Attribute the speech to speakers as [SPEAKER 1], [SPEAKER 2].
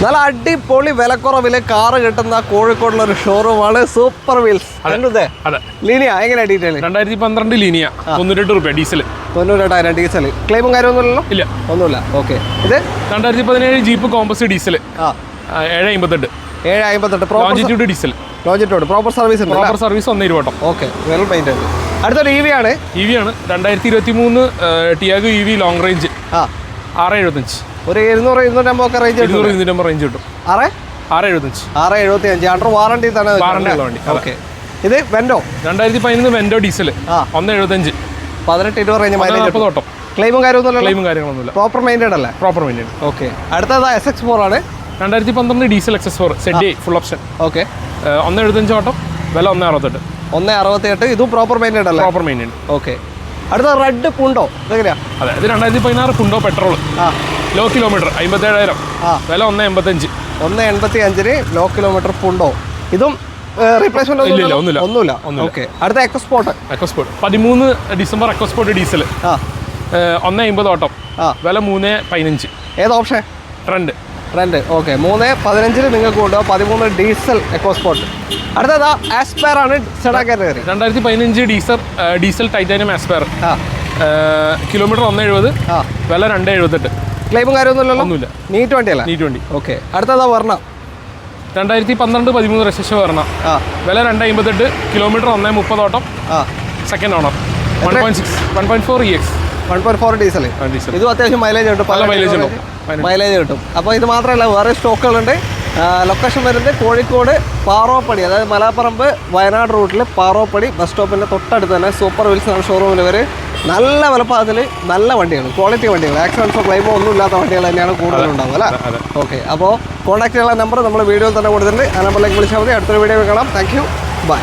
[SPEAKER 1] നല്ല അടിപൊളി വിലക്കുറവില് കാറ് കിട്ടുന്ന കോഴിക്കോടുള്ള ഒരു ഷോറൂമാണ് സൂപ്പർ വീൽസ്. ലീനിയ എങ്ങനെയാ ഡീറ്റെയിൽ?
[SPEAKER 2] 2012 ലീനിയ 98 രൂപ ഡീസൽ.
[SPEAKER 1] 98,000 ഡീസൽ. ക്ലെയിമും കാര്യമൊന്നുമില്ലല്ലോ?
[SPEAKER 2] ഇല്ല,
[SPEAKER 1] ഒന്നുമില്ല. ഓക്കെ. ഇത്
[SPEAKER 2] 2017 ജീപ്പ് കോമ്പസ് ഡീസൽ 758.
[SPEAKER 1] 758
[SPEAKER 2] ഡീസൽ.
[SPEAKER 1] ലോഞ്ചിട്ടുണ്ട്. പ്രോപ്പർ സർവീസ് ഉണ്ട്.
[SPEAKER 2] പ്രോപ്പർ സർവീസ് 1 ഇരുപത്.
[SPEAKER 1] Okay, well painted. അടുത്തൊരു EV ആണ്.
[SPEAKER 2] EV ആണ് 2023 ടിയാഗോ EV ലോങ് റേഞ്ച് 675.
[SPEAKER 1] ഒരു 200-250 ഒക്കെ റേഞ്ച് കിട്ടും.
[SPEAKER 2] 200 റേഞ്ച് കിട്ടും.
[SPEAKER 1] 675 അണ്ടർ വാറണ്ടി തന്നെ.
[SPEAKER 2] വണ്ടി.
[SPEAKER 1] ഓക്കെ. ഇത് വെൻഡോ
[SPEAKER 2] 2015 വെൻഡോ ഡീസൽ 175.
[SPEAKER 1] 18-20 range mileage.
[SPEAKER 2] 40 ഓട്ടം.
[SPEAKER 1] ക്ലെയിമും
[SPEAKER 2] കാര്യങ്ങളൊന്നുമില്ല.
[SPEAKER 1] പ്രോപ്പർ മെയിൻറ്റൈൻ അല്ലേ?
[SPEAKER 2] Proper maintain.
[SPEAKER 1] ഓക്കെ. അടുത്തത് SX4 ആണ്.
[SPEAKER 2] 2012 diesel XS4 ZA full option.
[SPEAKER 1] Okay.
[SPEAKER 2] 175 ഓട്ടം, വില 168.
[SPEAKER 1] 168. ഇതും പ്രോപ്പർ മെയിൻറ്റൈൻ അല്ലേ?
[SPEAKER 2] Proper maintain.
[SPEAKER 1] ഓക്കെ. അടുത്ത റെഡ് പുണ്ടോ ഇതെങ്ങനെയാ?
[SPEAKER 2] അതെ, ഇത് 2016 പുണ്ടോ പെട്രോൾ. Low kilometre 57,000. വില 185.
[SPEAKER 1] 185 ലോ കിലോമീറ്റർ പുണ്ടോ. ഇതും റീപ്ലേസ്മെന്റ് ഒന്നുമില്ല. ഓക്കെ. അടുത്ത എക്കോസ്പോർട്ട്.
[SPEAKER 2] 13 ഡിസംബർ എക്കോസ്പോർട്ട് ഡീസൽ 150 ഓട്ടം, വില 315.
[SPEAKER 1] ഏത് ഓപ്ഷൻ? ട്രെൻഡ്. ഓക്കെ. 315 നിങ്ങൾക്ക് കൊണ്ടുപോകാം. 13 ഡീസൽ എക്കോസ്പോർട്ട്. അടുത്തതാ ആസ്പയർ ആണ്. Sedan category.
[SPEAKER 2] 2015 diesel titanium aspire. Kilometre 170, വില 278.
[SPEAKER 1] ക്ലെയിമും കാര്യമൊന്നുമില്ല. നീറ്റ് വണ്ടിയല്ല?
[SPEAKER 2] നീറ്റ് വണ്ടി.
[SPEAKER 1] ഓക്കെ. അടുത്തതാ വർണ്ണ.
[SPEAKER 2] 2012-13 രജിസ്ട്രേഷൻ വർണ്ണ, വില 258. കിലോമീറ്റർ 130 ഓട്ടം, സെക്കൻഡ് ഓണർ. 1.4 EX. 1.4
[SPEAKER 1] ഡീസൽ. ഇതും അത്യാവശ്യം മൈലേജ് കിട്ടും. മൈലേജ് കിട്ടും. അപ്പോൾ ഇത് മാത്രമല്ല, വേറെ സ്റ്റോക്കുകളുണ്ട്. ലൊക്കേഷൻ വരുന്നത് കോഴിക്കോട് പാറോപ്പടി, അതായത് മലാപ്പറമ്പ് വയനാട് റൂട്ടിൽ പാറോപ്പടി ബസ് സ്റ്റോപ്പിൻ്റെ തൊട്ടടുത്ത് തന്നെ സൂപ്പർ വീൽസ് ആണ് ഷോറൂമിൽ. വരെ നല്ല വിലപ്പാകത്തിൽ നല്ല വണ്ടികൾ, ക്വാളിറ്റി വണ്ടികൾ, ആക്സിഡൻസോ ക്ലെയിമോ ഒന്നും ഇല്ലാത്ത വണ്ടികൾ തന്നെയാണ് കൂടുതലുണ്ടാവുക അല്ലേ? ഓക്കെ. അപ്പോൾ കോൺടാക്ട് ചെയ്യാനുള്ള നമ്പർ നമ്മൾ വീഡിയോയിൽ തന്നെ കൊടുത്തിട്ടുണ്ട്. ആ നമ്പറിലേക്ക് വിളിച്ചാൽ മതി. അടുത്തൊരു വീഡിയോ കാണാം. Thank you. ബൈ.